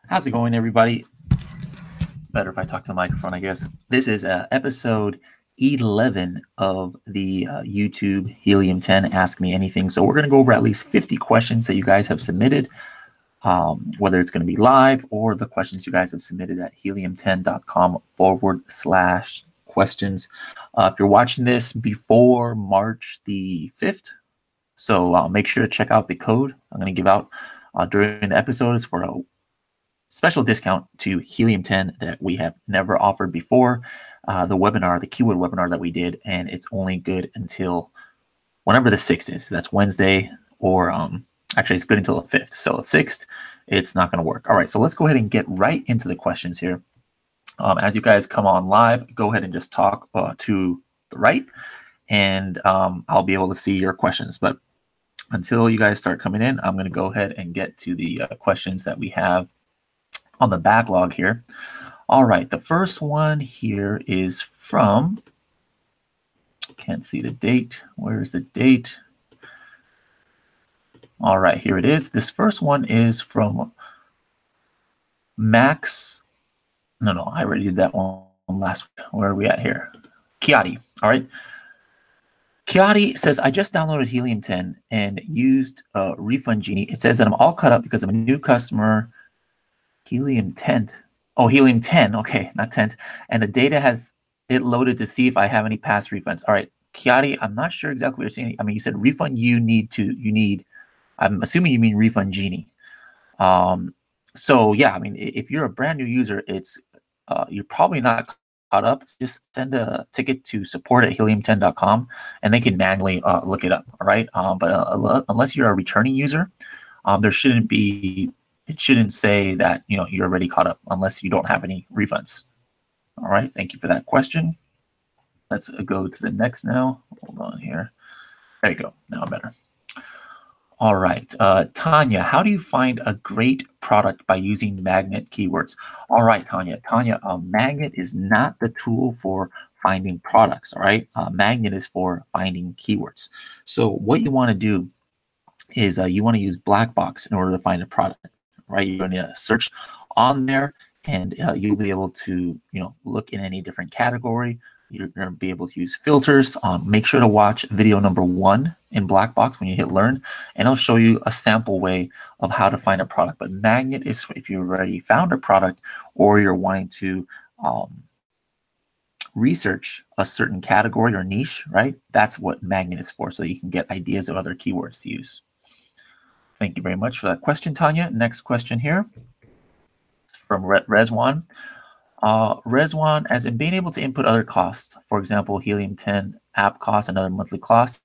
How's it going, everybody? Better if I talk to the microphone, I guess. This is episode 11 of the YouTube Helium 10 Ask Me Anything. So we're going to go over at least 50 questions that you guys have submitted, whether it's going to be live or the questions you guys have submitted at helium10.com/questions. If you're watching this before March the 5th, so make sure to check out the code I'm going to give out during the episodes for a special discount to Helium 10 that we have never offered before. The webinar, the keyword webinar that we did, and it's only good until whenever the 6th is. That's Wednesday, or actually it's good until the 5th. So the 6th, it's not going to work. All right, so let's go ahead and get right into the questions here. As you guys come on live, go ahead and just talk to the right, and I'll be able to see your questions. But until you guys start coming in, I'm going to go ahead and get to the questions that we have on the backlog here. All right, the first one here is from, can't see the date. Where's the date? All right, here it is. This first one is from Max. No, I already did that one last week. Where are we at here? Kiati. All right. Kiati says, I just downloaded Helium 10 and used Refund Genie. It says that I'm all caught up because I'm a new customer. Helium 10. Oh, Helium 10. Okay, not 10. And the data has it loaded to see if I have any past refunds. All right, Kiati, I'm not sure exactly what you're saying. I mean, you said refund you need, I'm assuming you mean Refund Genie. So yeah, I mean, if you're a brand new user, it's you're probably not caught up. Just send a ticket to support@helium10.com and they can manually look it up. All right. But unless you're a returning user, there shouldn't be. It shouldn't say that you're already caught up unless you don't have any refunds. All right, thank you for that question. Let's go to the next now. Hold on here. There you go. Now better. All right, Tanya, how do you find a great product by using magnet keywords? All right, Tanya, magnet is not the tool for finding products. All right, magnet is for finding keywords. So what you want to do is you want to use black box in order to find a product. Right, you're going to search on there, and you'll be able to, look in any different category. You're going to be able to use filters. Make sure to watch video number 1 in black box when you hit learn, and I'll show you a sample way of how to find a product. But magnet is if you already found a product or you're wanting to research a certain category or niche, right? That's what magnet is for, so you can get ideas of other keywords to use. Thank you very much for that question, Tanya. Next question here from Rezwan. Rezwan, as in being able to input other costs, for example, Helium 10 app costs and other monthly costs,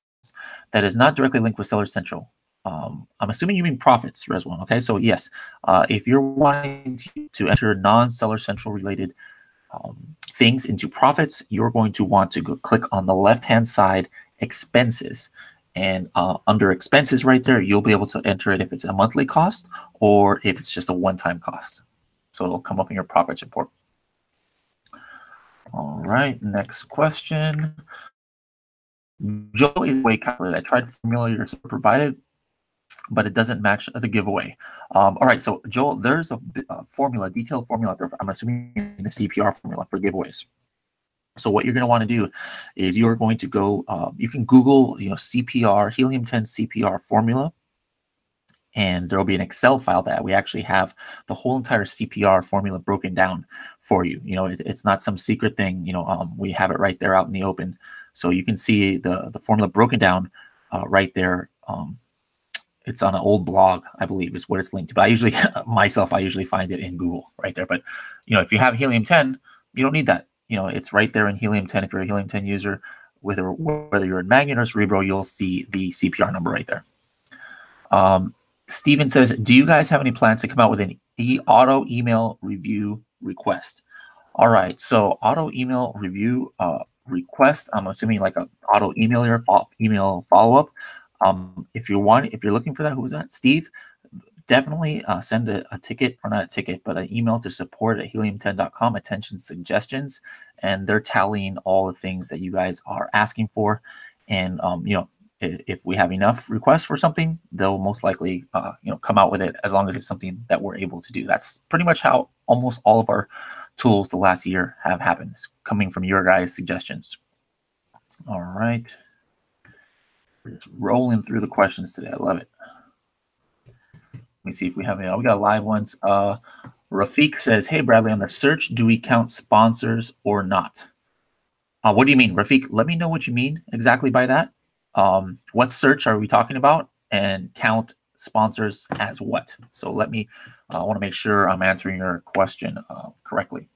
that is not directly linked with Seller Central. I'm assuming you mean profits, Rezwan. Okay, so yes, if you're wanting to enter non-Seller Central related things into profits, you're going to want to click on the left-hand side, expenses. And under expenses right there, you'll be able to enter it if it's a monthly cost or if it's just a one-time cost. So it'll come up in your profits report. All right, next question. Joe is way calculated. I tried the formula you're provided, but it doesn't match the giveaway. All right, so Joel, there's a formula, detailed formula. I'm assuming the CPR formula for giveaways. So what you're going to want to do is you're going to go, you can Google, CPR, Helium 10 CPR formula, and there'll be an Excel file that we actually have the whole entire CPR formula broken down for you. It's not some secret thing. We have it right there out in the open, so you can see the formula broken down right there. It's on an old blog, I believe, is what it's linked to. But I usually find it in Google right there. But if you have Helium 10, you don't need that. It's right there in Helium 10. If you're a Helium 10 user, whether you're in Magnet or Cerebro, you'll see the CPR number right there. Steven says, do you guys have any plans to come out with an auto email review request? All right, so auto email review request, I'm assuming like an auto email follow-up. If you're looking for that, who was that? Steve? Definitely send a ticket, or not a ticket, but an email to support@helium10.com, attention suggestions, and they're tallying all the things that you guys are asking for. And if we have enough requests for something, they'll most likely come out with it, as long as it's something that we're able to do. That's pretty much how almost all of our tools the last year have happened, it's coming from your guys' suggestions. All right, we're just rolling through the questions today. I love it. Let me see if we have any. We got live ones. Rafiq says, "Hey Bradley, on the search, do we count sponsors or not?" What do you mean, Rafiq? Let me know what you mean exactly by that. What search are we talking about? And count sponsors as what? So let me, I want to make sure I'm answering your question correctly.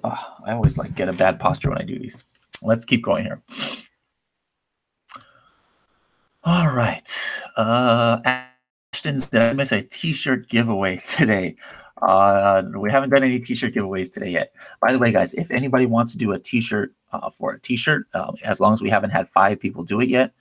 I always get a bad posture when I do these. Let's keep going here. All right. Ashton, did I miss a t-shirt giveaway today? We haven't done any t-shirt giveaways today yet. By the way, guys, if anybody wants to do a t-shirt for a t-shirt, as long as we haven't had 5 people do it yet,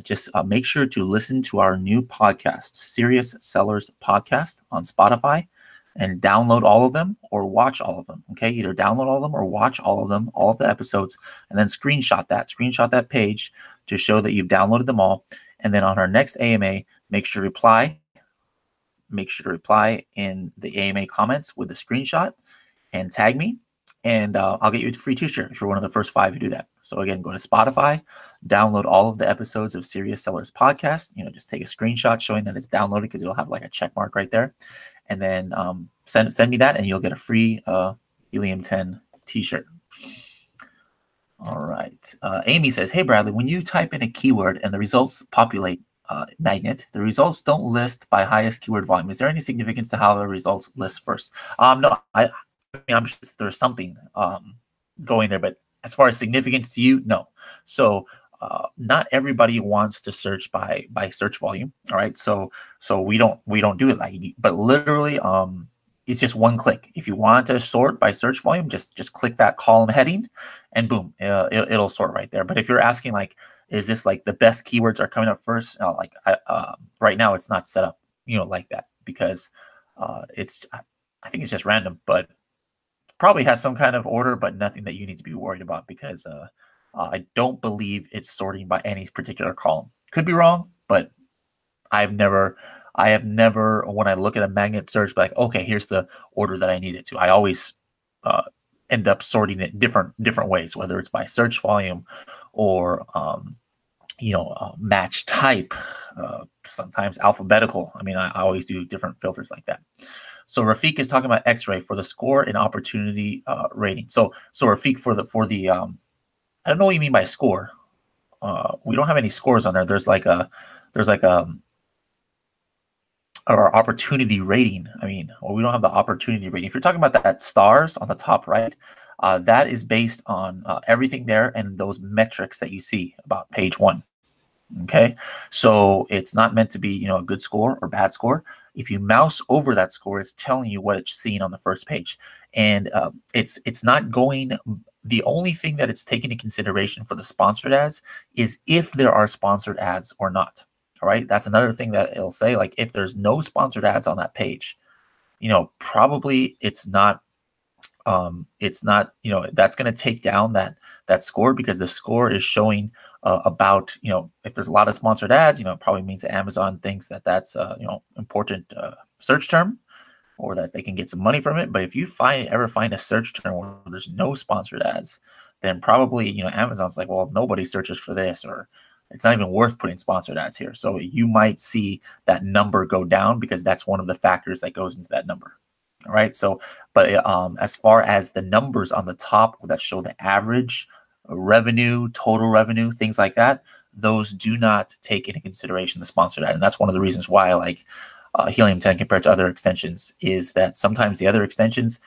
just make sure to listen to our new podcast, Serious Sellers Podcast, on Spotify, and download all of them or watch all of them. Okay, either download all of them or watch all of them, all of the episodes, and then screenshot that page to show that you've downloaded them all. And then on our next AMA, make sure to reply in the AMA comments with a screenshot and tag me, and I'll get you a free t-shirt if you're one of the first 5 who do that. So again, go to Spotify, download all of the episodes of Serious Sellers Podcast. Just take a screenshot showing that it's downloaded, because it'll have a check mark right there, and then send me that, and you'll get a free Helium 10 t-shirt. All right. Amy says, "Hey Bradley, when you type in a keyword and the results populate magnet, the results don't list by highest keyword volume. Is there any significance to how the results list first?" No, I'm sure there's something going there, but as far as significance to you, no. So not everybody wants to search by search volume. All right, so we don't do it but literally it's just one click. If you want to sort by search volume, just click that column heading, and boom, it'll sort right there. But if you're asking is this the best keywords are coming up first? Right now it's not set up like that, because I think it's just random, but probably has some kind of order, but nothing that you need to be worried about, because I don't believe it's sorting by any particular column. Could be wrong, but I have never, when I look at a magnet search, okay, here's the order that I need it to. I always end up sorting it different ways, whether it's by search volume or match type, sometimes alphabetical. I always do different filters like that. So Rafiq is talking about X-ray for the score and opportunity rating. So Rafiq, for the I don't know what you mean by score. We don't have any scores on there. There's our opportunity rating. We don't have the opportunity rating. If you're talking about that stars on the top right, that is based on everything there and those metrics that you see about page 1. Okay, so it's not meant to be a good score or bad score. If you mouse over that score, it's telling you what it's seeing on the first page, and it's not going. The only thing that it's taking into consideration for the sponsored ads is if there are sponsored ads or not. All right, that's another thing that it'll say. If there's no sponsored ads on that page, probably it's not. That's going to take down that score, because the score is showing about if there's a lot of sponsored ads, it probably means that Amazon thinks that that's important search term, or that they can get some money from it. But if you ever find a search term where there's no sponsored ads, then probably Amazon's like, well, nobody searches for this, or it's not even worth putting sponsored ads here. So you might see that number go down, because that's one of the factors that goes into that number. All right. So, but as far as the numbers on the top that show the average revenue, total revenue, things like that, those do not take into consideration the sponsored ad. And that's one of the reasons why I like Helium 10 compared to other extensions, is that sometimes the other extensions,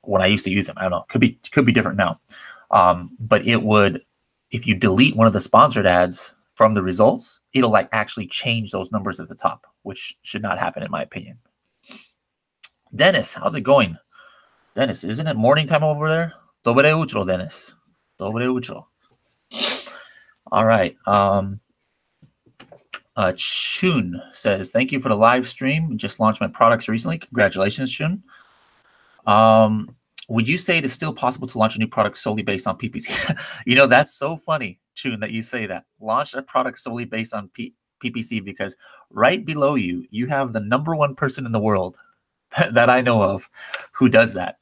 when I used to use them, I don't know, could be different now. But it would, if you delete one of the sponsored ads from the results, it'll actually change those numbers at the top, which should not happen in my opinion. Dennis, how's it going? Dennis, isn't it morning time over there? Dobre utro, Dennis. Dobre utro. All right. Chun says, "Thank you for the live stream. Just launched my products recently. Congratulations, Chun. Would you say it is still possible to launch a new product solely based on PPC?" That's so funny. Chun, that you say that. Launch a product solely based on PPC, because right below you, you have the #1 person in the world that I know of who does that,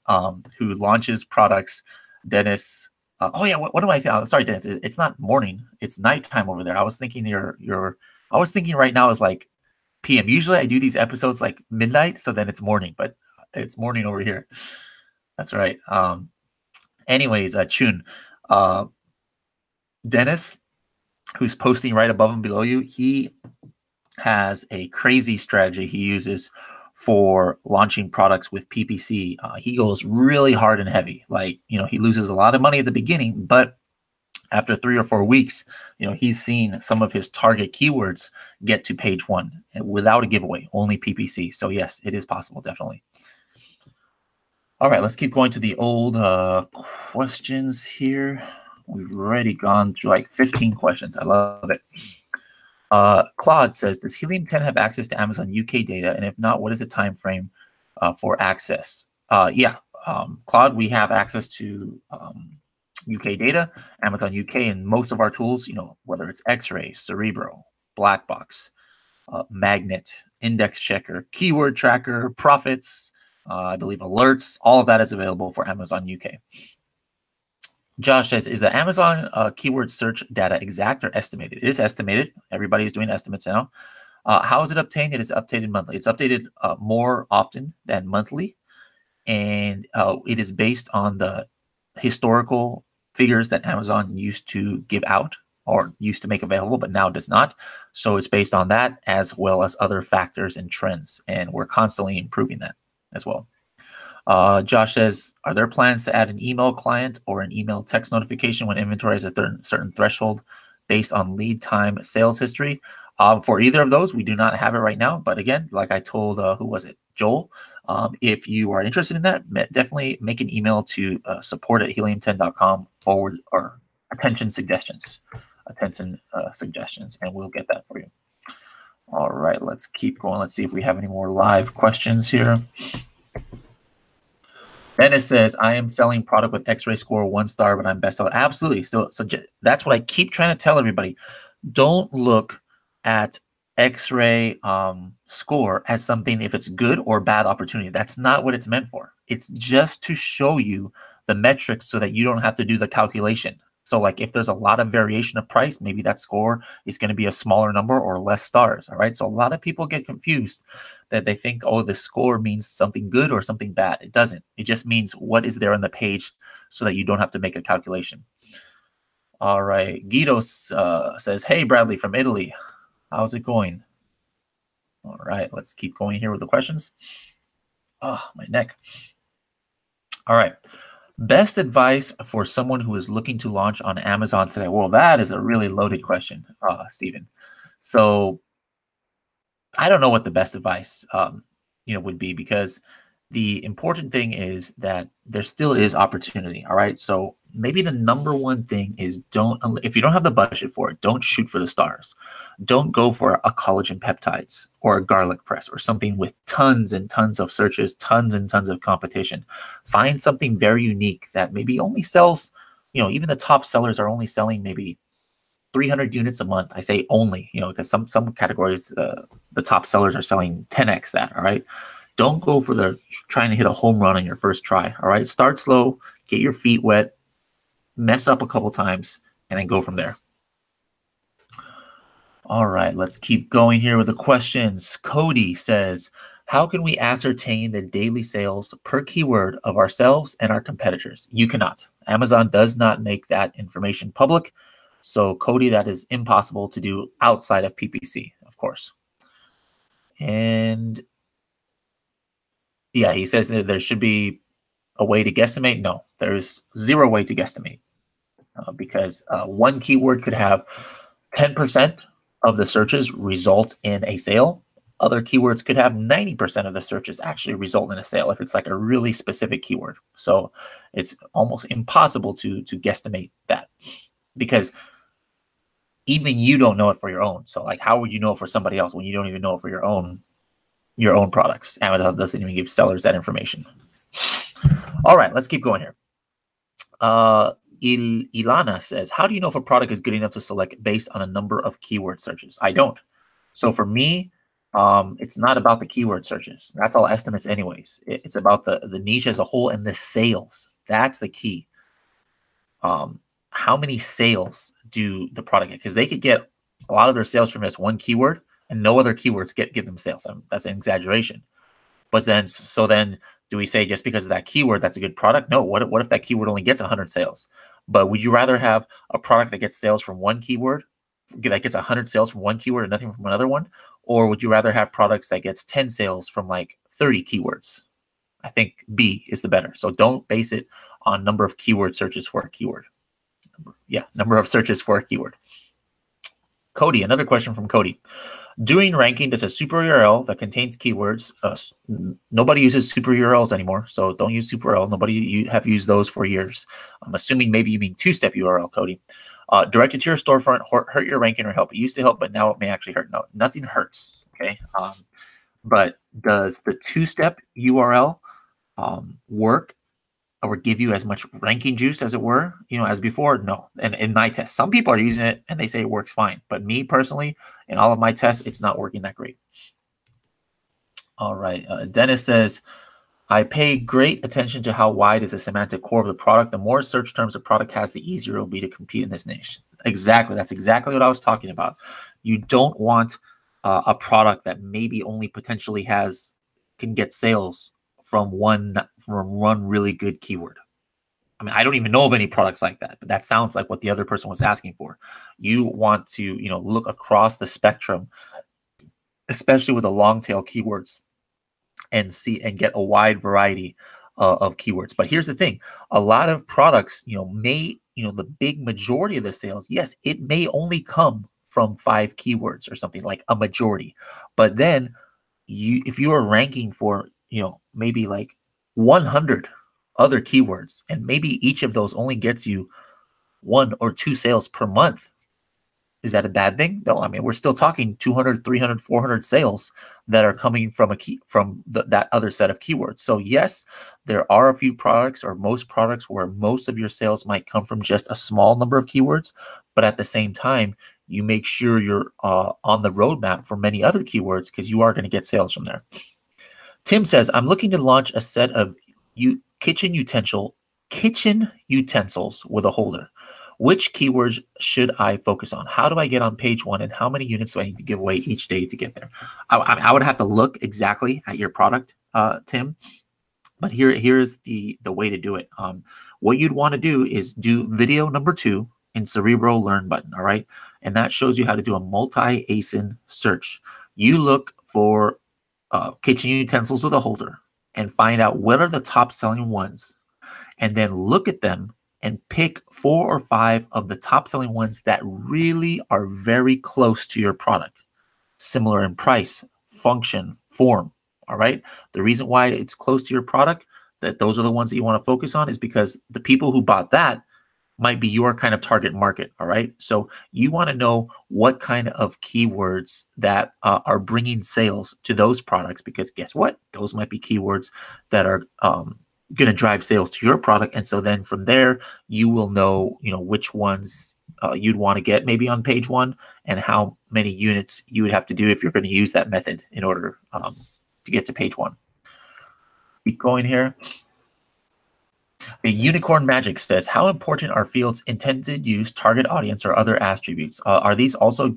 who launches products. Dennis. Oh yeah, what do I think? Sorry, Dennis. It's not morning; it's nighttime over there. I was thinking I was thinking right now is like PM. Usually I do these episodes like midnight, so then it's morning, but it's morning over here. That's right. Anyways, Chun, Dennis, who's posting right above and below you, he has a crazy strategy he uses for launching products with PPC. He goes really hard and heavy. Like, he loses a lot of money at the beginning, but after 3 or 4 weeks, he's seen some of his target keywords get to page 1 without a giveaway, only PPC. So yes, it is possible, definitely. All right, let's keep going to the old questions here. We've already gone through like 15 questions. I love it. Claude says, does Helium 10 have access to Amazon UK data? And if not, what is the time frame for access? Yeah, Claude, we have access to UK data, Amazon UK, and most of our tools, whether it's X-Ray, Cerebro, Black Box, Magnet, Index Checker, Keyword Tracker, Profits, I believe Alerts, all of that is available for Amazon UK. Josh says, is the Amazon keyword search data exact or estimated? It is estimated. Everybody is doing estimates now. How is it obtained? It is updated monthly. It's updated more often than monthly. And it is based on the historical figures that Amazon used to give out or used to make available, but now does not. So it's based on that as well as other factors and trends. And we're constantly improving that as well. Josh says, are there plans to add an email client or an email text notification when inventory is a certain threshold based on lead time sales history? For either of those, we do not have it right now. But again, like I told, who was it? Joel. If you are interested in that, definitely make an email to support@helium10.com forward or attention suggestions, and we'll get that for you. All right, let's keep going. Let's see if we have any more live questions here. Dennis says, I am selling product with X-ray score 1 star, but I'm bestseller. Absolutely. So that's what I keep trying to tell everybody. Don't look at X-ray score as something, if it's good or bad opportunity. That's not what it's meant for. It's just to show you the metrics so that you don't have to do the calculation. So like if there's a lot of variation of price, maybe that score is going to be a smaller number or less stars. All right. So a lot of people get confused that they think, oh, the score means something good or something bad. It doesn't. It just means what is there on the page so that you don't have to make a calculation. All right. Guido says, hey, Bradley from Italy. How's it going? All right. Let's keep going here with the questions. Oh, my neck. All right. Best advice for someone who is looking to launch on Amazon today? Well, that is a really loaded question, Stephen. So I don't know what the best advice, would be, because the important thing is that there still is opportunity. All right. So maybe the #1 thing is if you don't have the budget for it, don't shoot for the stars. Don't go for a collagen peptides or a garlic press or something with tons and tons of searches, tons and tons of competition. Find something very unique that maybe only sells, even the top sellers are only selling maybe 300 units a month. I say only, because some categories, the top sellers are selling 10x that. All right. Don't go for trying to hit a home run on your first try. All right. Start slow, get your feet wet, mess up a couple times, and then go from there. All right. Let's keep going here with the questions. Cody says, how can we ascertain the daily sales per keyword of ourselves and our competitors? You cannot. Amazon does not make that information public. So, Cody, that is impossible to do outside of PPC, of course. And yeah, he says that there should be a way to guesstimate. No, there's zero way to guesstimate because one keyword could have 10% of the searches result in a sale. Other keywords could have 90% of the searches actually result in a sale if it's like a really specific keyword. So it's almost impossible to guesstimate that, because even you don't know it for your own. So like, how would you know it for somebody else when you don't even know it for your own products? Amazon doesn't even give sellers that information. All right, let's keep going here. Ilana says, how do you know if a product is good enough to select based on a number of keyword searches? I don't. So for me, it's not about the keyword searches. That's all estimates anyways. It's about the niche as a whole and the sales. That's the key. How many sales do the product get? Because they could get a lot of their sales from just one keyword and no other keywords give them sales. That's an exaggeration. But then, do we say just because of that keyword, that's a good product? No. What if that keyword only gets 100 sales? But would you rather have a product that gets sales from one keyword, that gets 100 sales from one keyword and nothing from another one? Or would you rather have products that gets 10 sales from like 30 keywords? I think B is the better. So don't base it on number of keyword searches for a keyword. Number of searches for a keyword. Cody, another question from Cody. Doing ranking, does a super URL that contains keywords, nobody uses super URLs anymore, so don't use super URL. Nobody have used those for years. I'm assuming maybe you mean two-step URL, Cody. Directed to your storefront, hurt your ranking or help? It used to help, but now it may actually hurt. No, nothing hurts, okay? But does the two-step URL work or give you as much ranking juice as it were, as before? No. And in my test, some people are using it and they say it works fine. But me personally, in all of my tests, it's not working that great. All right. Dennis says, I pay great attention to how wide is the semantic core of the product. The more search terms the product has, the easier it will be to compete in this niche. Exactly. That's exactly what I was talking about. You don't want a product that maybe only potentially can get sales from one really good keyword. I mean, I don't even know of any products like that, but that sounds like what the other person was asking for. You want to, look across the spectrum, especially with the long tail keywords, and see and get a wide variety of keywords. But here's the thing: a lot of products, may, the big majority of the sales, yes, it may only come from 5 keywords or something, like a majority. But then if you are ranking for, maybe like 100 other keywords, and maybe each of those only gets you 1 or 2 sales per month, is that a bad thing? No, I mean, we're still talking 200, 300, 400 sales that are coming from that other set of keywords. So yes, there are a few products, or most products, where most of your sales might come from just a small number of keywords, but at the same time, you make sure you're on the roadmap for many other keywords, because you are going to get sales from there. Tim says, I'm looking to launch a set of kitchen utensils with a holder. Which keywords should I focus on? How do I get on page 1, and how many units do I need to give away each day to get there? I would have to look exactly at your product, Tim. But here's the way to do it. What you'd want to do is do video number 2 in Cerebro Learn button, all right? And that shows you how to do a multi-ASIN search. You look for kitchen utensils with a holder and find out what are the top selling ones, and then look at them and pick 4 or 5 of the top selling ones that really are very close to your product, similar in price, function, form. All right. The reason why it's close to your product, that those are the ones that you want to focus on, is because the people who bought that might be your kind of target market. All right. So you want to know what kind of keywords that are bringing sales to those products, because guess what? Those might be keywords that are going to drive sales to your product. And so then from there, you will know, which ones you'd want to get maybe on page 1, and how many units you would have to do if you're going to use that method in order to get to page 1. Keep going here. The Unicorn Magic says, how important are fields intended use, target audience, or other attributes? Are these also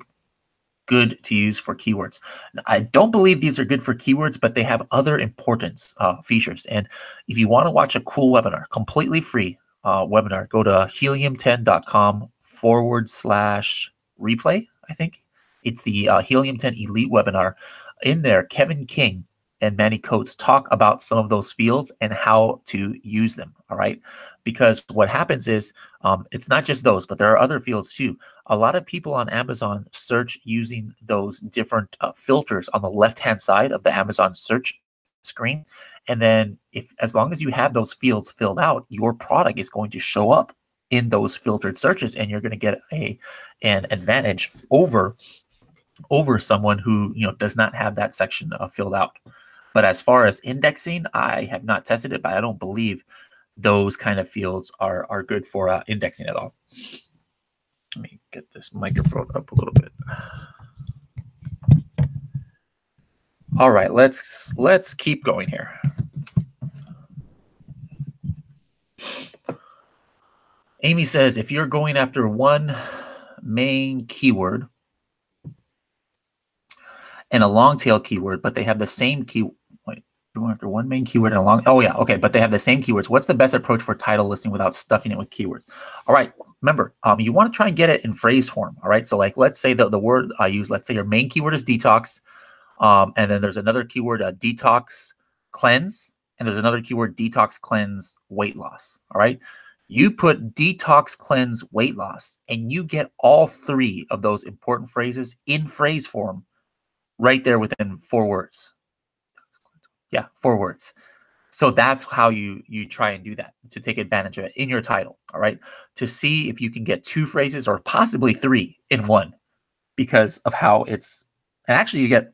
good to use for keywords? I don't believe these are good for keywords, but they have other importance features. And if you want to watch a cool webinar, completely free webinar, go to helium10.com/replay. I think it's the Helium 10 Elite webinar. In there, Kevin King and Manny Coates talk about some of those fields and how to use them. All right. Because what happens is it's not just those, but there are other fields too. A lot of people on Amazon search using those different filters on the left-hand side of the Amazon search screen. And then as long as you have those fields filled out, your product is going to show up in those filtered searches, and you're going to get an advantage over someone who does not have that section filled out. But as far as indexing, I have not tested it, but I don't believe those kind of fields are good for indexing it all. Let me get this microphone up a little bit. All right, let's keep going here. Amy says, if you're going after one main keyword and a long tail keyword, but they have the same keyword. Wait, going after one main keyword and a long. Oh yeah, okay, but they have the same keywords. What's the best approach for title listing without stuffing it with keywords? All right, remember, you want to try and get it in phrase form. All right, so like let's say the word I use. Let's say your main keyword is detox, and then there's another keyword, detox cleanse, and there's another keyword, detox cleanse weight loss. All right. You put detox, cleanse, weight loss, and you get all three of those important phrases in phrase form right there within 4 words. Yeah, 4 words. So that's how you try and do that, to take advantage of it in your title, all right? To see if you can get 2 phrases or possibly 3 in one because of how it's, and actually you get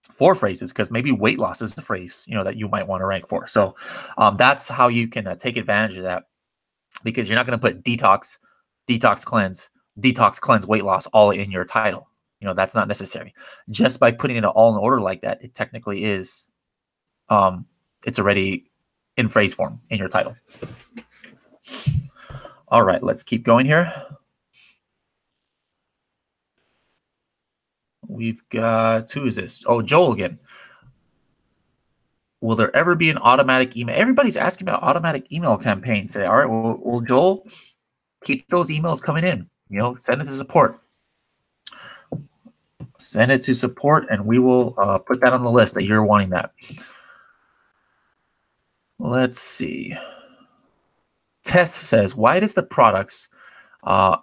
4 phrases because maybe weight loss is the phrase, that you might want to rank for. So that's how you can take advantage of that, because you're not going to put detox, detox cleanse, weight loss all in your title. That's not necessary. Just by putting it all in order like that, it technically is, it's already in phrase form in your title. All right, let's keep going here. We've got, who is this? Oh, Joel again. Will there ever be an automatic email? Everybody's asking about automatic email campaigns today. All right, well, Joel, keep those emails coming in. Send it to support. Send it to support, and we will put that on the list that you're wanting that. Let's see. Tess says, why does the products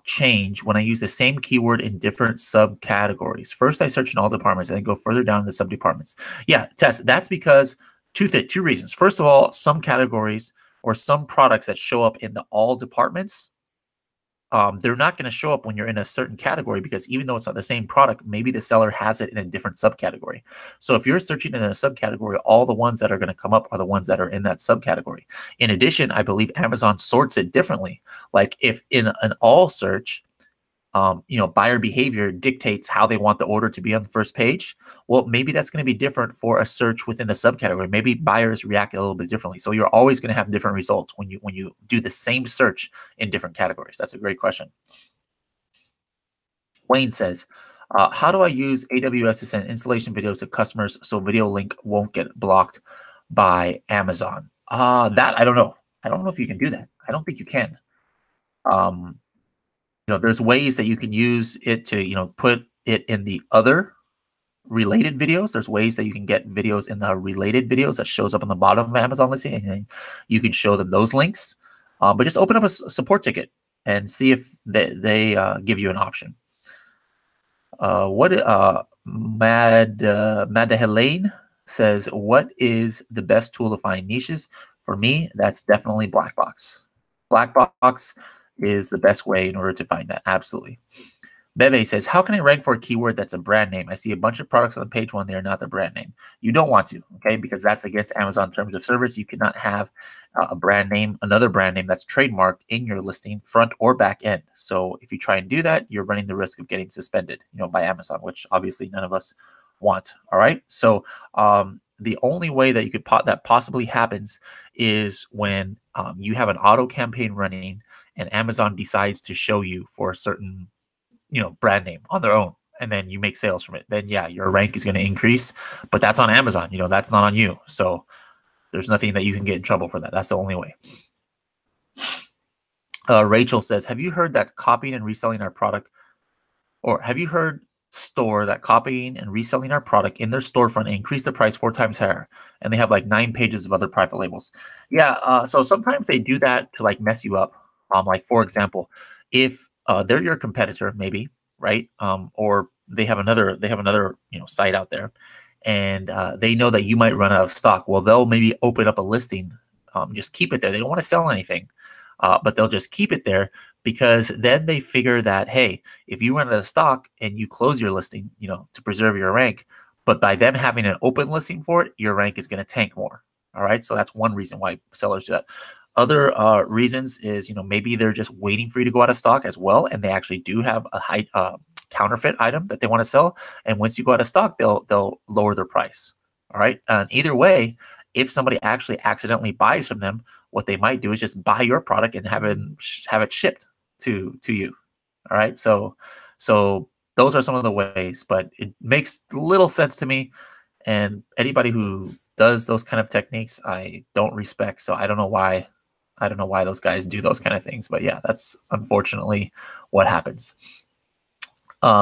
change when I use the same keyword in different subcategories? First, I search in all departments and then go further down in the subdepartments. Yeah, Tess, that's because two reasons. First of all, some categories or some products that show up in the all departments, they're not going to show up when you're in a certain category, because even though it's not the same product, maybe the seller has it in a different subcategory. So if you're searching in a subcategory, all the ones that are going to come up are the ones that are in that subcategory. In addition, I believe Amazon sorts it differently. Like if in an all search, buyer behavior dictates how they want the order to be on the first page. Well, maybe that's going to be different for a search within the subcategory. Maybe buyers react a little bit differently. So you're always going to have different results when you do the same search in different categories. That's a great question. Wayne says, how do I use AWS to send installation videos to customers so video link won't get blocked by Amazon? That I don't know. I don't know if you can do that. I don't think you can. There's ways that you can use it to, put it in the other related videos. There's ways that you can get videos in the related videos that shows up on the bottom of Amazon listing, and then you can show them those links. But just open up a support ticket and see if they give you an option. Helene says, what is the best tool to find niches? For me, that's definitely Blackbox. Blackbox is the best way in order to find that. Absolutely. Bebe says, how can I rank for a keyword that's a brand name? I see a bunch of products on page 1. They're not their brand name. You don't want to, okay? Because that's against Amazon terms of service. You cannot have a brand name, another brand name that's trademarked in your listing, front or back end. So if you try and do that, you're running the risk of getting suspended, by Amazon, which obviously none of us want. All right. So the only way that you could that possibly happens is when you have an auto campaign running and Amazon decides to show you for a certain, brand name on their own, and then you make sales from it. Then yeah, your rank is going to increase, but that's on Amazon. That's not on you. So there's nothing that you can get in trouble for that. That's the only way. Rachel says, have you heard that copying and reselling our product, or have you heard store that copying and reselling our product in their storefront and increase the price 4 times higher, and they have like 9 pages of other private labels? Yeah, so sometimes they do that to like mess you up. Like for example, if they're your competitor, maybe, right? Or they have another site out there, and they know that you might run out of stock. Well, they'll maybe open up a listing, just keep it there. They don't want to sell anything, but they'll just keep it there, because then they figure that, hey, if you run out of stock and you close your listing, to preserve your rank, but by them having an open listing for it, your rank is going to tank more. All right, so that's one reason why sellers do that. Other reasons is, maybe they're just waiting for you to go out of stock as well, and they actually do have a high counterfeit item that they want to sell. And once you go out of stock, they'll lower their price. All right. And either way, if somebody actually accidentally buys from them, what they might do is just buy your product and have it shipped to you. All right. So those are some of the ways, but it makes little sense to me. And anybody who does those kind of techniques, I don't respect. So I don't know why those guys do those kind of things. But yeah, that's unfortunately what happens.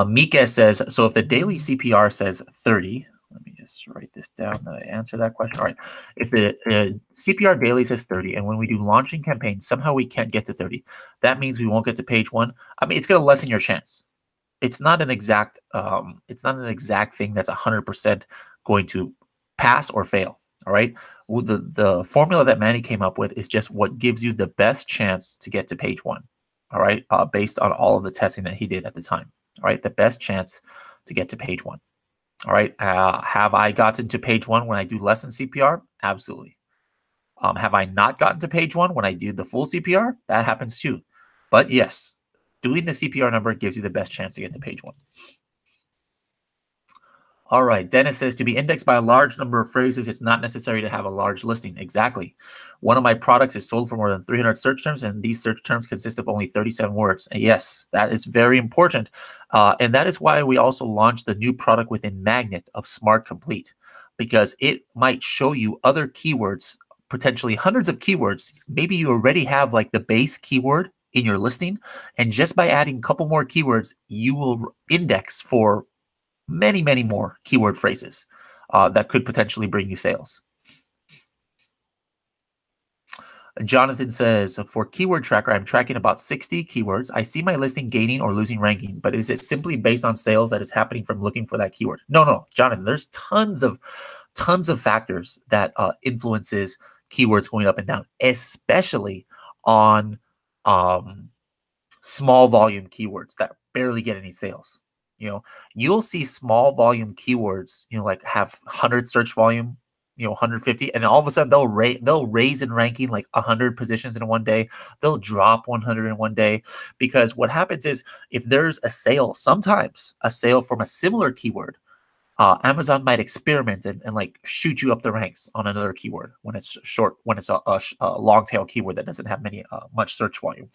Mika says, so if the daily CPR says 30, let me just write this down to answer that question. All right. If the CPR daily says 30, and when we do launching campaigns, somehow we can't get to 30, that means we won't get to page 1. I mean, it's going to lessen your chance. It's not an exact thing that's 100% going to pass or fail. All right. Well, the formula that Manny came up with is just what gives you the best chance to get to page 1. All right. Based on all of the testing that he did at the time. All right. The best chance to get to page 1. All right. Have I gotten to page 1 when I do less than CPR? Absolutely. Have I not gotten to page 1 when I do the full CPR? That happens too. But yes, doing the CPR number gives you the best chance to get to page 1. All right. Dennis says, to be indexed by a large number of phrases, it's not necessary to have a large listing. Exactly. One of my products is sold for more than 300 search terms, and these search terms consist of only 37 words. And yes, that is very important. And that is why we also launched the new product within Magnet of Smart Complete, because it might show you other keywords, potentially hundreds of keywords. Maybe you already have like the base keyword in your listing, and just by adding a couple more keywords, you will index for many, many more keyword phrases that could potentially bring you sales. Jonathan says, for Keyword Tracker, I'm tracking about 60 keywords. I see my listing gaining or losing ranking, but is it simply based on sales that is happening from looking for that keyword? No, Jonathan, there's tons of factors that influences keywords going up and down, especially on small volume keywords that barely get any sales. You'll see small volume keywords, like have 100 search volume, 150, and all of a sudden they'll raise in ranking like 100 positions in one day. They'll drop 100 in one day, because what happens is if there's a sale, sometimes a sale from a similar keyword, Amazon might experiment and like shoot you up the ranks on another keyword when it's a long tail keyword that doesn't have much search volume.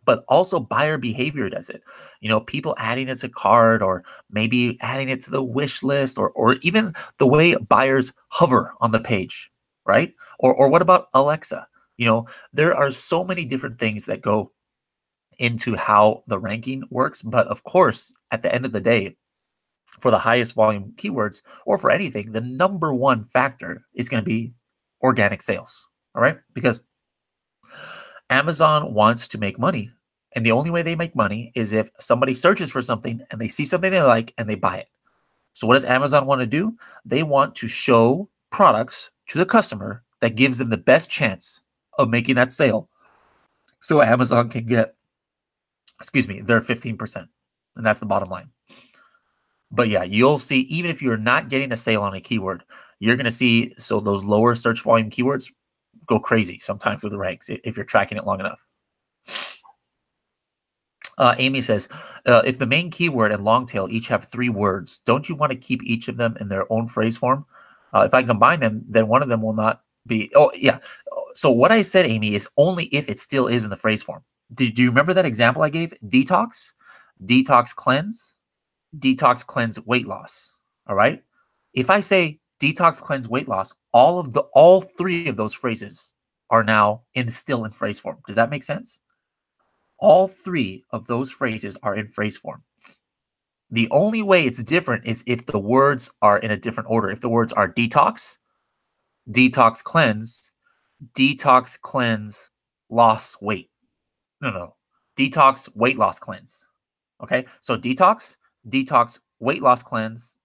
But also buyer behavior does it. People adding it to cart, or maybe adding it to the wish list, or even the way buyers hover on the page, right? Or what about Alexa? There are so many different things that go into how the ranking works. But of course, at the end of the day, for the highest volume keywords, or for anything, the number one factor is going to be organic sales. All right? Because Amazon wants to make money, and the only way they make money is if somebody searches for something and they see something they like and they buy it. So what does Amazon want to do? They want to show products to the customer that gives them the best chance of making that sale, so Amazon can get, their 15%. And that's the bottom line. But yeah, you'll see, even if you're not getting a sale on a keyword, you're going to see those lower search volume keywords go crazy sometimes with the ranks if you're tracking it long enough. Amy says, if the main keyword and long tail each have 3 words, don't you want to keep each of them in their own phrase form? If I combine them, then one of them will not be. Oh, yeah. So what I said, Amy, is only if it still is in the phrase form. Do you remember that example I gave? Detox, detox cleanse, detox cleanse weight loss. All right. If I say detox cleanse weight loss, all 3 of those phrases are now still in phrase form. Does that make sense? All 3 of those phrases are in phrase form. The only way it's different is if the words are in a different order. If the words are detox, detox cleanse, loss weight. No. Detox, weight loss cleanse. Okay, so detox, weight loss cleanse,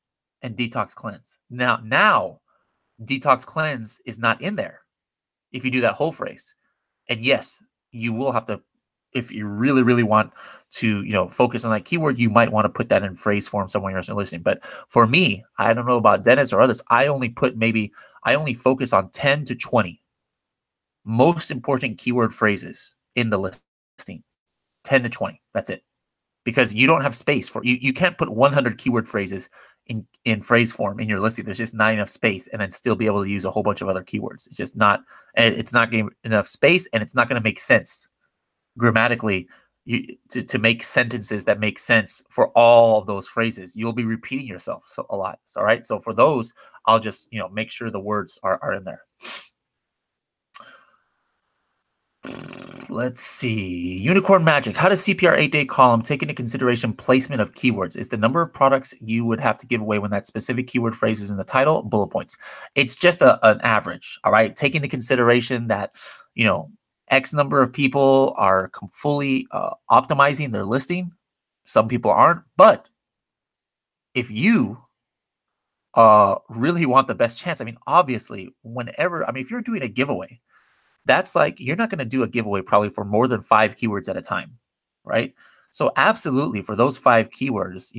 and detox cleanse. Now, detox cleanse is not in there if you do that whole phrase. And yes, you will have to, if you really, really want to, focus on that keyword, you might want to put that in phrase form somewhere you're listening. But for me, I don't know about Dennis or others, I only focus on 10 to 20 most important keyword phrases in the listing. 10 to 20. That's it. Because you don't have space for you can't put 100 keyword phrases in phrase form in your listing. There's just not enough space, and then still be able to use a whole bunch of other keywords. It's just not, it's not getting enough space, and it's not going to make sense grammatically to make sentences that make sense for all of those phrases. You'll be repeating yourself a lot. So, all right. So for those, I'll just make sure the words are in there. Let's see. Unicorn Magic. How does CPR 8-day column take into consideration placement of keywords? Is the number of products you would have to give away when that specific keyword phrase is in the title? Bullet points. It's just an average. All right. Take into consideration that, X number of people are fully optimizing their listing. Some people aren't. But if you really want the best chance, obviously, if you're doing a giveaway, that's like, you're not going to do a giveaway probably for more than 5 keywords at a time, right? So absolutely, for those 5 keywords,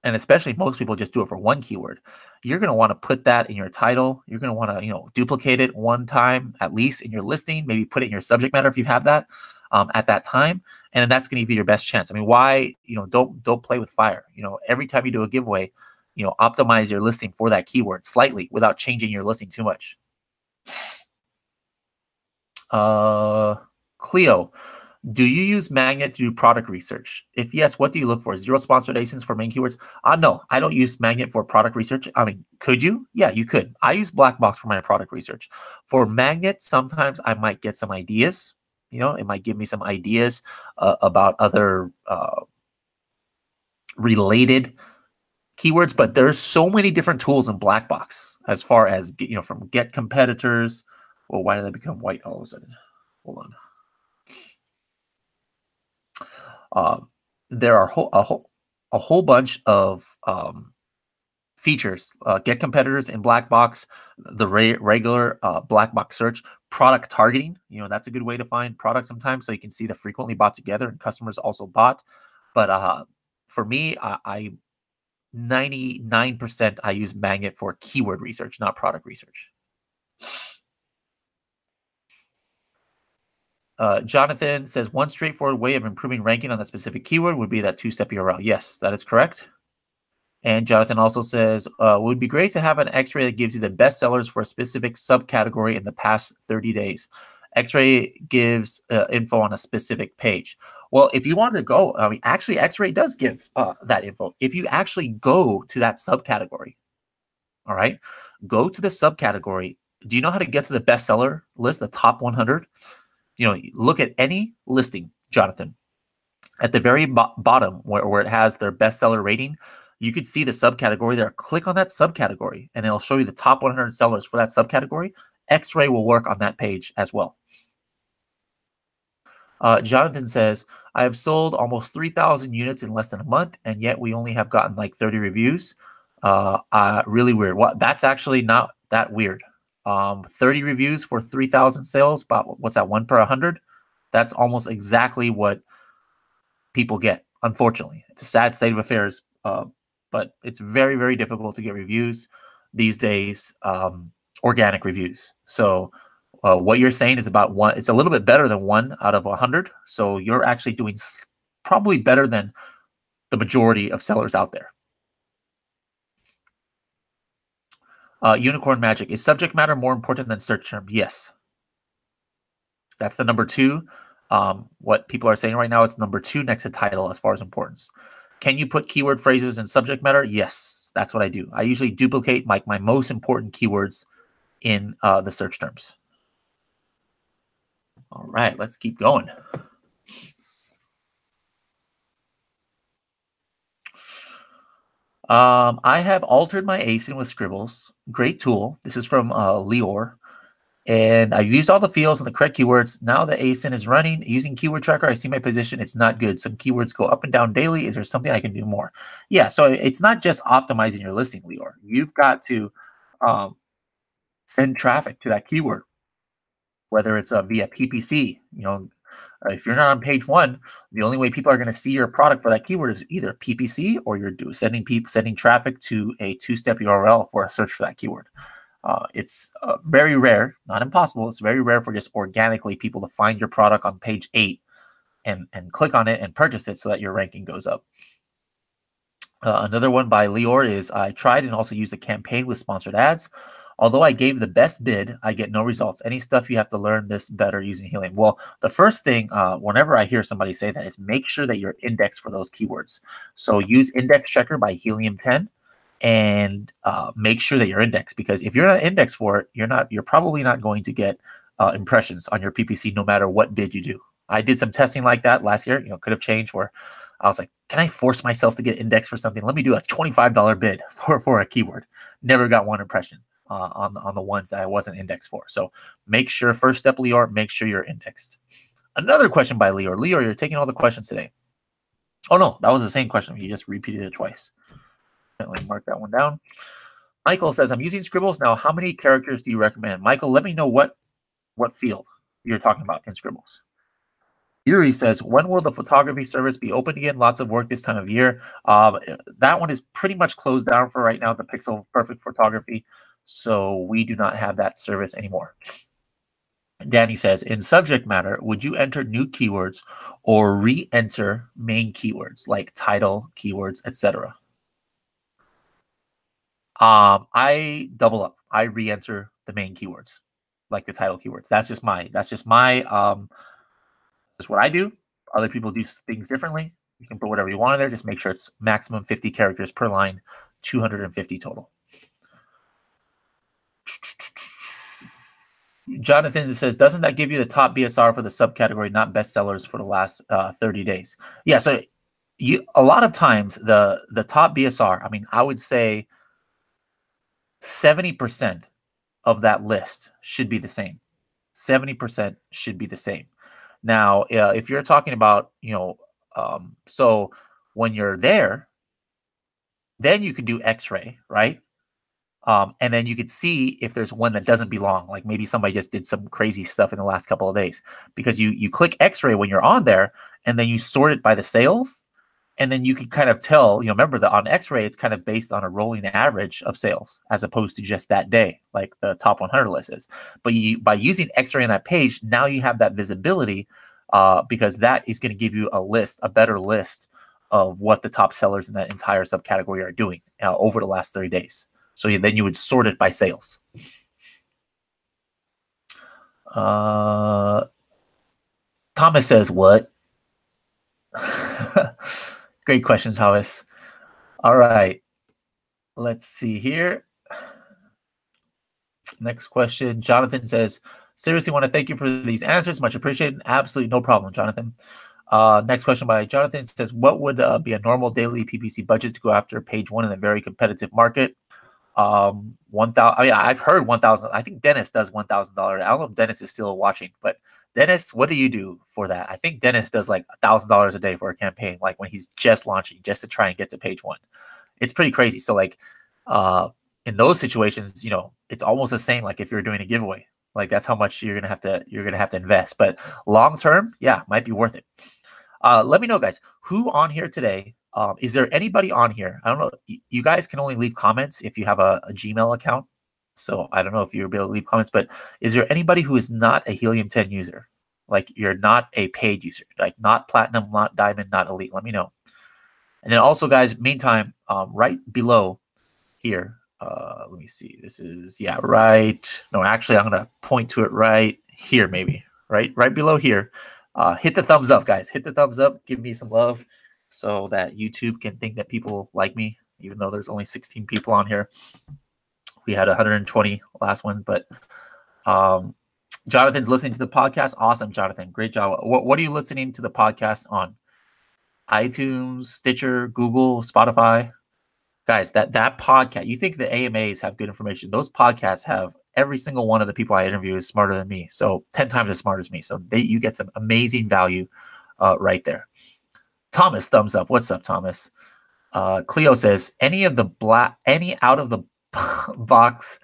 and especially most people just do it for 1 keyword, you're going to want to put that in your title. You're going to want to, duplicate it 1 time at least in your listing, maybe put it in your subject matter if you have that at that time. And that's going to give you your best chance. Why, don't play with fire. Every time you do a giveaway, optimize your listing for that keyword slightly without changing your listing too much. Cleo, do you use Magnet to do product research? If yes, what do you look for? 0 sponsored ASINs for main keywords? No, I don't use Magnet for product research. Could you? Yeah, you could. I use Blackbox for my product research. For Magnet, sometimes I might get some ideas. It might give me some ideas about other related keywords, but there's so many different tools in Blackbox as far as, from get competitors. Well, why did they become white all of a sudden? Hold on. There are a whole bunch of features. Get competitors in Blackbox, the regular Blackbox search, product targeting. That's a good way to find products sometimes, so you can see the frequently bought together and customers also bought. But for me, I 99% I use Magnet for keyword research, not product research. Jonathan says, one straightforward way of improving ranking on that specific keyword would be that 2-step URL. Yes, that is correct. And Jonathan also says, it would be great to have an X-ray that gives you the best sellers for a specific subcategory in the past 30 days. X-ray gives info on a specific page. Well, if you wanted to go, actually, X-ray does give that info. If you actually go to that subcategory, all right, go to the subcategory. Do you know how to get to the bestseller list, the top 100? Look at any listing, Jonathan. At the very bottom where it has their bestseller rating, you could see the subcategory there. Click on that subcategory, and it'll show you the top 100 sellers for that subcategory. X-ray will work on that page as well. Jonathan says, I have sold almost 3,000 units in less than a month, and yet we only have gotten like 30 reviews. Really weird. That's actually not that weird. 30 reviews for 3,000 sales, about what's that, 1 per 100? That's almost exactly what people get, unfortunately. It's a sad state of affairs, but it's very, very difficult to get reviews these days, organic reviews. So what you're saying is about 1, it's a little bit better than 1 out of 100. So you're actually doing probably better than the majority of sellers out there. Unicorn Magic. Is subject matter more important than search term? Yes. That's the number 2. What people are saying right now, it's number 2 next to title as far as importance. Can you put keyword phrases in subject matter? Yes, that's what I do. I usually duplicate my most important keywords in the search terms. All right, let's keep going. I have altered my ASIN with Scribbles. Great tool. This is from Lior. And I've used all the fields and the correct keywords. Now the ASIN is running. Using Keyword Tracker, I see my position. It's not good. Some keywords go up and down daily. Is there something I can do more? Yeah, so it's not just optimizing your listing, Lior. You've got to send traffic to that keyword, whether it's via PPC. If you're not on page 1, the only way people are going to see your product for that keyword is either PPC or you're sending traffic to a 2-step URL for a search for that keyword. It's very rare, not impossible. It's very rare for just organically people to find your product on page 8 and click on it and purchase it so that your ranking goes up. Another one by Lior is, I tried and also used a campaign with sponsored ads. Although I gave the best bid, I get no results. Any stuff you have to learn this better using Helium? Well, the first thing, whenever I hear somebody say that, is make sure that you're indexed for those keywords. So use Index Checker by Helium 10 and make sure that you're indexed, because if you're not indexed for it, you're probably not going to get impressions on your PPC no matter what bid you do. I did some testing like that last year. Could have changed where I was like, can I force myself to get indexed for something? Let me do a $25 bid for a keyword. Never got one impression on the ones that I wasn't indexed for. So make sure, first step, Lior, make sure you're indexed. Another question by Lior. Lior, you're taking all the questions today. Oh no, that was the same question. You just repeated it twice. Definitely mark that one down. Michael says, I'm using Scribbles now. How many characters do you recommend? Michael, let me know what field you're talking about in Scribbles. Yuri says, when will the photography service be open again? Lots of work this time of year. That one is pretty much closed down for right now, the Pixel Perfect Photography. So we do not have that service anymore. Danny says, in subject matter, would you enter new keywords or re-enter main keywords like title, keywords, etc.? I double up. I re-enter the main keywords, like the title keywords. That's just my that's what I do. Other people do things differently. You can put whatever you want in there. Just make sure it's maximum 50 characters per line, 250 total. Jonathan says, doesn't that give you the top BSR for the subcategory, not bestsellers for the last 30 days? Yeah, so a lot of times the top BSR, I mean, I would say 70% of that list should be the same. 70% should be the same. Now, if you're talking about, so when you're there, then you can do X-ray, right? And then you could see if there's one that doesn't belong, like maybe somebody just did some crazy stuff in the last couple of days, because you click X-ray when you're on there, and then you sort it by the sales, and then you can kind of tell, remember that on X-ray, it's kind of based on a rolling average of sales as opposed to just that day, like the top 100 list is. But by using X-ray on that page, now you have that visibility because that is going to give you a better list of what the top sellers in that entire subcategory are doing over the last 30 days. So then you would sort it by sales. Thomas says, what? Great question, Thomas. All right. Let's see here. Next question. Jonathan says, seriously want to thank you for these answers. Much appreciated. Absolutely no problem, Jonathan. Next question by Jonathan says, what would be a normal daily PPC budget to go after page 1 in a very competitive market? 1,000. I mean, I've heard 1,000. I think Dennis does $1,000. I don't know if Dennis is still watching, but Dennis, what do you do for that? I think Dennis does like $1,000 a day for a campaign, like when he's just launching, just to try and get to page 1. It's pretty crazy. So like, in those situations, it's almost the same. Like if you're doing a giveaway, like that's how much you're gonna have to invest. But long term, yeah, might be worth it. Let me know, guys, who on here today. Is there anybody on here? I don't know. You guys can only leave comments if you have a Gmail account. So I don't know if you'll be able to leave comments, but is there anybody who is not a Helium 10 user? Like you're not a paid user, like not platinum, not diamond, not elite. Let me know. And then also, guys, meantime, right below here, let me see. This is, right. No, actually, I'm going to point to it right here, maybe. Right below here. Hit the thumbs up, guys. Hit the thumbs up. Give me some love so that YouTube can think that people like me, even though there's only 16 people on here. We had 120 last one, but Jonathan's listening to the podcast. Awesome, Jonathan. Great job. What are you listening to the podcast on? iTunes, Stitcher, Google, Spotify? Guys, that podcast, you think the AMAs have good information. Those podcasts have every single one of the people I interview is smarter than me. So 10 times as smart as me. So you get some amazing value right there. Thomas, thumbs up. What's up, Thomas? Cleo says, any out of the box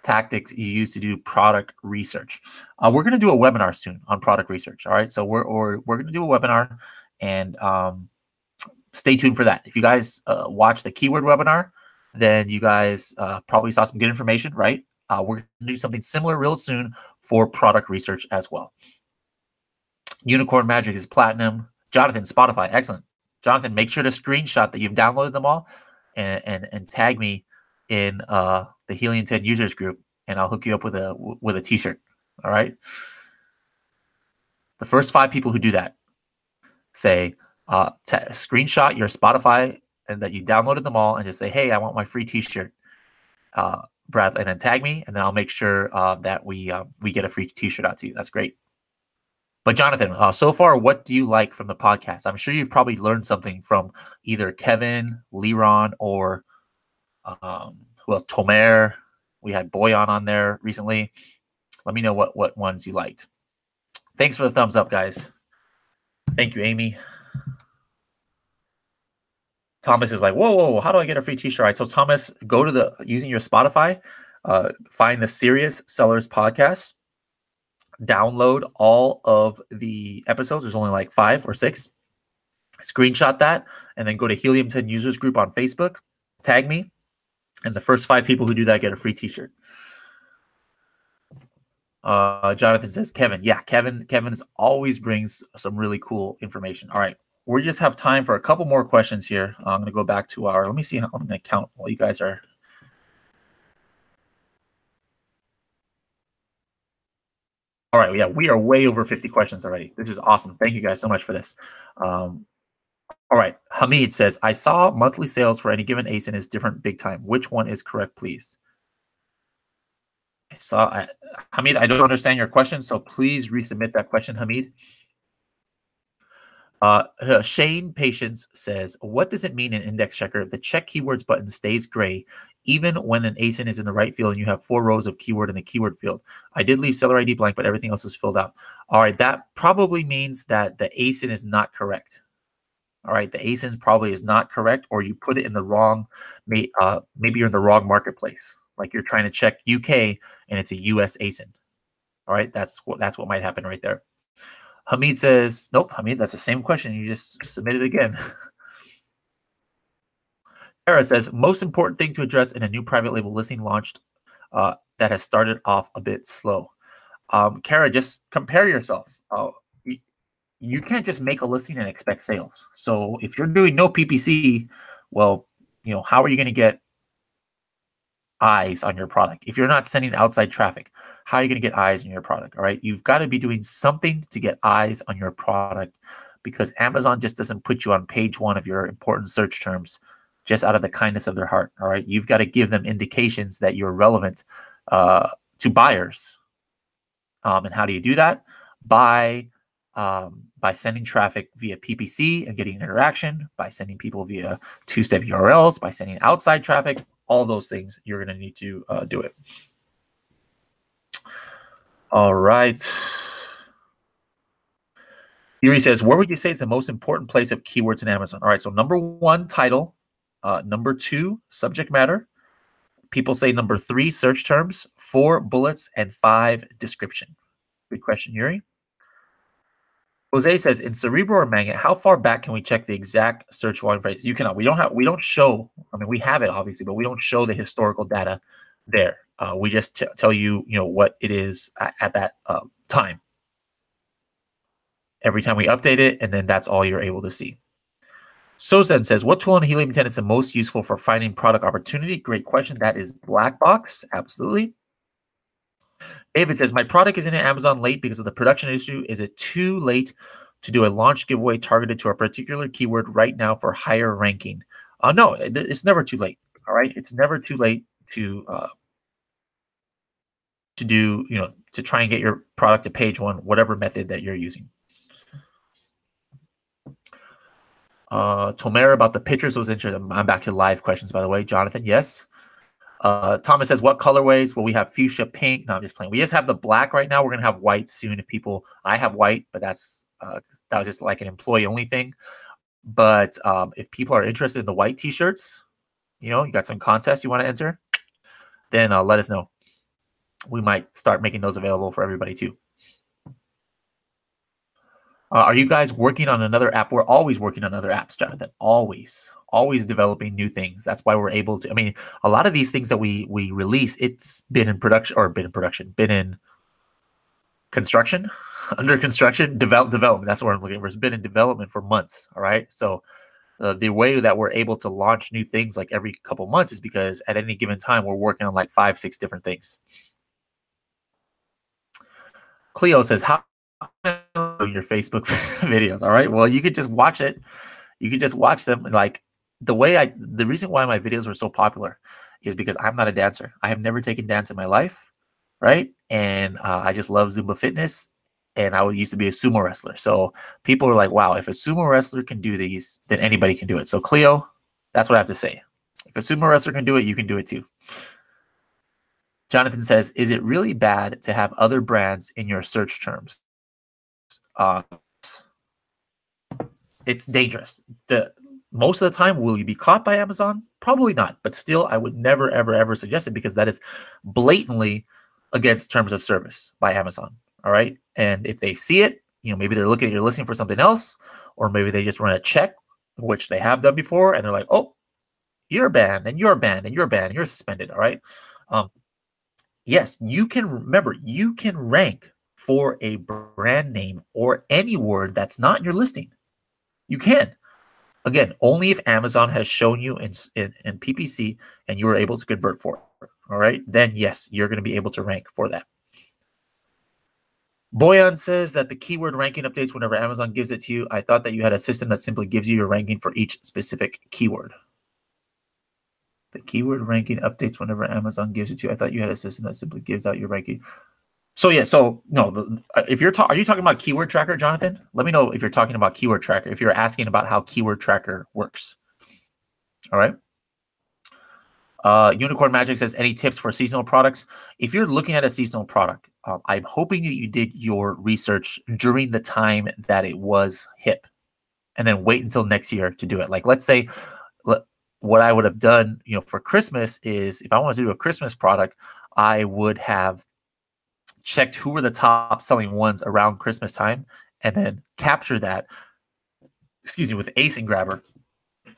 tactics you use to do product research? We're going to do a webinar soon on product research. All right. So we're going to do a webinar, and stay tuned for that. If you guys watch the keyword webinar, then you guys probably saw some good information, right? We're going to do something similar real soon for product research as well. Unicorn Magic is platinum. Jonathan, Spotify, excellent. Jonathan, make sure to screenshot that you've downloaded them all and tag me in the Helium 10 users group, and I'll hook you up with a t-shirt. All right. The first 5 people who do that, say screenshot your Spotify and that you downloaded them all, and just say, hey, I want my free t-shirt, Brad, and then tag me, and then I'll make sure that we get a free t-shirt out to you. That's great. But Jonathan, so far, what do you like from the podcast? I'm sure you've probably learned something from either Kevin, Leron, or who else? Tomer. We had Boyan on there recently. Let me know what ones you liked. Thanks for the thumbs up, guys. Thank you, Amy. Thomas is like, whoa, how do I get a free t-shirt? All right, so Thomas, go to using your Spotify, find the Serious Sellers podcast, download all of the episodes. There's only like 5 or 6. Screenshot that, and then go to Helium 10 users group on Facebook, tag me, and the first 5 people who do that get a free t-shirt. Jonathan says, Kevin. Yeah, Kevin always brings some really cool information. All right. We just have time for a couple more questions here. I'm going to go back to let me see how I'm going to count while you guys are. All right. Yeah, we are way over 50 questions already. This is awesome. Thank you guys so much for this. All right. Hamid says, I saw monthly sales for any given ASIN is different big time. Which one is correct, please? Hamid, I don't understand your question, so please resubmit that question, Hamid. Shane Patience says, what does it mean in Index Checker if the check keywords button stays gray even when an ASIN is in the right field and you have 4 rows of keyword in the keyword field? I did leave seller ID blank, but everything else is filled out. All right, that probably means that the ASIN is not correct. All right, the ASIN probably is not correct, or you put it in the wrong, maybe you're in the wrong marketplace. Like you're trying to check UK and it's a US ASIN. All right, that's what might happen right there. Hamid says, nope, Hamid, that's the same question. You just submitted again. Kara says, most important thing to address in a new private label listing launched that has started off a bit slow. Kara, just compare yourself. You can't just make a listing and expect sales. So if you're doing no PPC, well, how are you going to get eyes on your product? If you're not sending outside traffic, how are you going to get eyes on your product? All right, you've got to be doing something to get eyes on your product, because Amazon just doesn't put you on page 1 of your important search terms just out of the kindness of their heart. All right, you've got to give them indications that you're relevant to buyers. And how do you do that? By sending traffic via PPC and getting interaction, by sending people via 2-step URLs, by sending outside traffic. All those things, you're going to need to do it. All right. Yuri says, where would you say is the most important place of keywords in Amazon? All right, so number 1, title. Number 2, subject matter. People say number 3, search terms. 4, bullets. And 5, description. Good question, Yuri. Jose says, in Cerebro or Magnet, how far back can we check the exact search volume phrase? You cannot. We don't show. I mean, we have it obviously, but we don't show the historical data there. We just tell you, what it is at that time. Every time we update it, and then that's all you're able to see. Sozen says, what tool in Helium 10 is the most useful for finding product opportunity? Great question. That is Blackbox. Absolutely. David says, my product is in Amazon late because of the production issue. Is it too late to do a launch giveaway targeted to a particular keyword right now for higher ranking? No, it's never too late. All right. It's never too late to do, to try and get your product to page 1, whatever method that you're using. Tomera about the pictures was interesting. I'm back to live questions, by the way. Jonathan, yes. Thomas says, what colorways? Well, we have fuchsia, pink. No, I'm just playing. We just have the black right now. We're going to have white soon. I have white, but that was just like an employee only thing. But if people are interested in the white t-shirts, you got some contests you want to enter, then let us know. We might start making those available for everybody too. Are you guys working on another app? We're always working on other apps, Jonathan. Always developing new things. That's why we're able to. I mean, a lot of these things that we release, it's been in production, been in construction, under construction, development. That's what I'm looking for. It's been in development for months. All right. So the way that we're able to launch new things like every couple months is because at any given time we're working on like 5-6 different things. Cleo says, "How your Facebook videos?" All right. Well, you could just watch it. You could just watch them. Like the reason why my videos were so popular is because I'm not a dancer. I have never taken dance in my life, right? And I just love Zumba fitness. And I used to be a sumo wrestler. So people are like, wow, if a sumo wrestler can do these, then anybody can do it. So Cleo, that's what I have to say. If a sumo wrestler can do it, you can do it too. Jonathan says, is it really bad to have other brands in your search terms? It's dangerous. Most of the time, will you be caught by Amazon? Probably not. But still, I would never, ever, ever suggest it because that is blatantly against terms of service by Amazon. All right. And if they see it, maybe they're looking at your listing for something else, or maybe they just run a check, which they have done before, and they're like, oh, you're banned, and you're banned, and you're banned, and you're suspended. All right. Yes, you can rank for a brand name or any word that's not in your listing. You can. Again, only if Amazon has shown you in PPC and you were able to convert for it. All right. Then yes, you're going to be able to rank for that. Boyan says that the keyword ranking updates whenever Amazon gives it to you. I thought that you had a system that simply gives you your ranking for each specific keyword. The keyword ranking updates whenever Amazon gives it to you. I thought you had a system that simply gives out your ranking. So yeah, so no, if you're are you talking about keyword tracker, Jonathan? Let me know if you're talking about keyword tracker, if you're asking about how keyword tracker works. All right. Unicorn Magic says, any tips for seasonal products? If you're looking at a seasonal product, I'm hoping that you did your research during the time that it was hip and then wait until next year to do it. Like, let's say what I would have done, for Christmas is if I wanted to do a Christmas product, I would have checked who were the top selling ones around Christmas time and then capture that, with Ace and Grabber,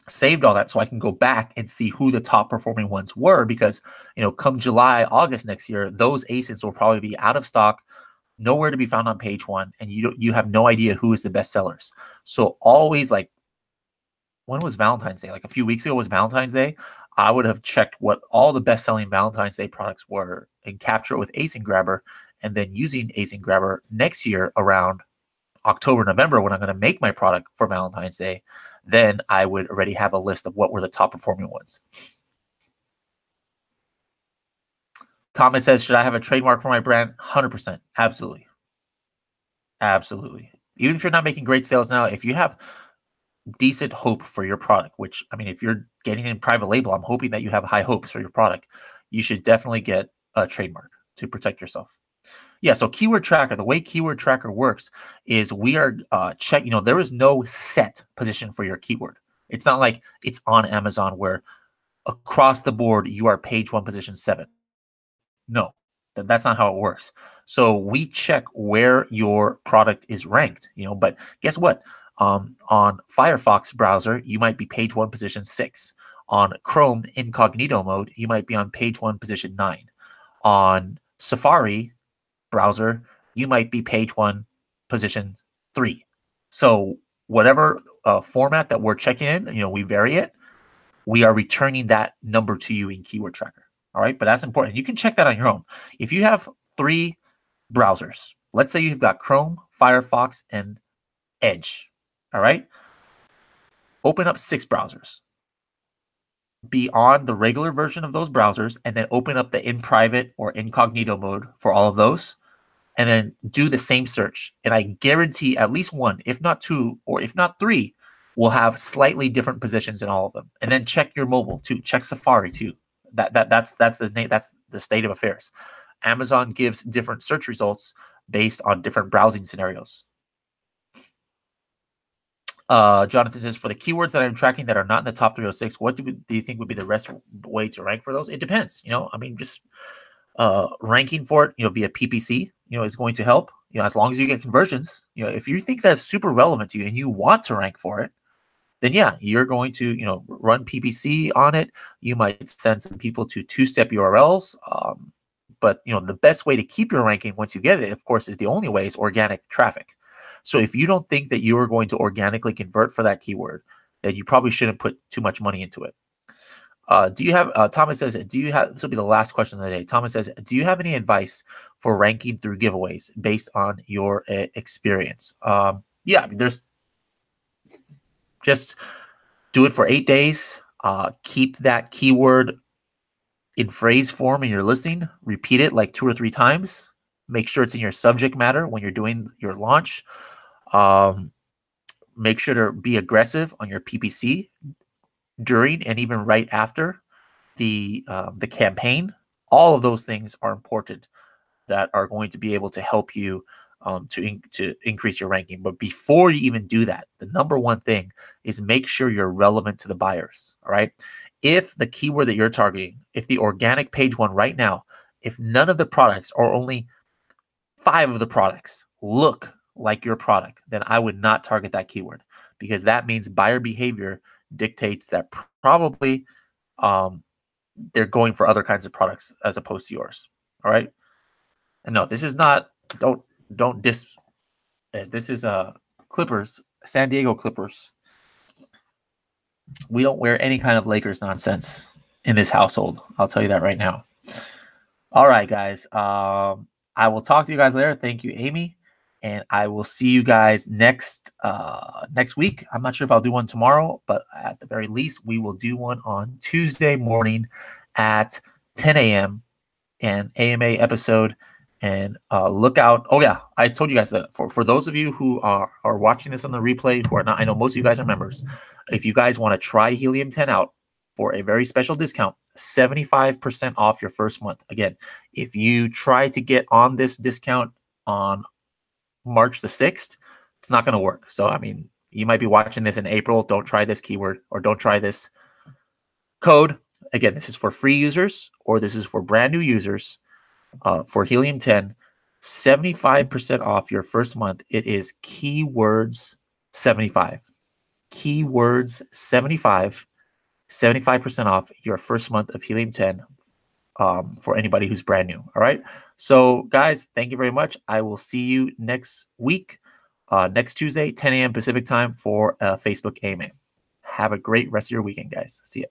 saved all that so I can go back and see who the top performing ones were because, come July, August next year, those aces will probably be out of stock, nowhere to be found on page one, and you have no idea who is the best sellers. So always, like, when was Valentine's Day? Like a few weeks ago was Valentine's Day. I would have checked what all the best selling Valentine's Day products were and capture it with Ace and Grabber, and then using Ace and Grabber next year around October, November, when I'm going to make my product for Valentine's Day, then I would already have a list of what were the top performing ones. Thomas says, should I have a trademark for my brand? 100%. Absolutely. Absolutely. Even if you're not making great sales now, if you have decent hope for your product, which, I mean, if you're getting in private label, I'm hoping that you have high hopes for your product, you should definitely get a trademark to protect yourself. Yeah, so keyword tracker, the way keyword tracker works is we are there is no set position for your keyword. It's not like it's on Amazon where across the board you are page 1 position 7. No, that's not how it works. So we check where your product is ranked, but guess what? On Firefox browser, you might be page 1 position 6. On Chrome incognito mode, you might be on page 1 position 9. On Safari browser, you might be page 1 position 3. So whatever format that we're checking in, we vary it. We are returning that number to you in keyword tracker. All right, but that's important. You can check that on your own. If you have 3 browsers, let's say you've got Chrome, Firefox, and Edge. All right, open up 6 browsers. Be on the regular version of those browsers, and then open up the in private or incognito mode for all of those, and then do the same search. And I guarantee at least 1, if not 2, or if not 3, will have slightly different positions in all of them. And then check your mobile too. Check Safari too. That's the state of affairs. Amazon gives different search results based on different browsing scenarios. Jonathan says, for the keywords that I'm tracking that are not in the top 306, what do you think would be the best way to rank for those? It depends. I mean, just ranking for it, via PPC, is going to help. as long as you get conversions, if you think that's super relevant to you and you want to rank for it, then yeah, you're going to, run PPC on it. You might send some people to two-step URLs. But the best way to keep your ranking once you get it, of course, is the only way is organic traffic. So if you don't think that you are going to organically convert for that keyword, then you probably shouldn't put too much money into it. Do you have, Thomas says, this will be the last question of the day. Thomas says, do you have any advice for ranking through giveaways based on your experience? Yeah, there's just do it for 8 days. Keep that keyword in phrase form in your listing. Repeat it like 2 or 3 times. Make sure it's in your subject matter when you're doing your launch. Make sure to be aggressive on your PPC during and even right after the campaign. All of those things are important that are going to be able to help you to increase your ranking. But before you even do that, the number one thing is make sure you're relevant to the buyers. All right. If the keyword that you're targeting, if the organic page one right now, if none of the products or only 5 of the products look like your product, then I would not target that keyword, because that means buyer behavior dictates that probably they're going for other kinds of products as opposed to yours. All right. And no, this is not, don't dis, this is Clippers, San Diego Clippers. We don't wear any kind of Lakers nonsense in this household. I'll tell you that right now. All right, guys. I will talk to you guys later. Thank you, Amy. And I will see you guys next week. I'm not sure if I'll do one tomorrow, but at the very least, we will do one on Tuesday morning at 10 a.m. an AMA episode. And look out. Oh, yeah. I told you guys that for those of you who are watching this on the replay, who are not, I know most of you guys are members. If you guys want to try Helium 10 out for a very special discount, 75% off your first month. Again, if you try to get on this discount on March the 6th, it's not going to work. So, I mean, you might be watching this in April. Don't try this keyword or don't try this code. Again, this is for free users or this is for brand new users. For Helium 10, 75% off your first month. It is keywords 75. Keywords 75. 75% off your first month of Helium 10 for anybody who's brand new. All right. So, guys, thank you very much. I will see you next week, next Tuesday, 10 a.m. Pacific time for Facebook AMA. Have a great rest of your weekend, guys. See ya.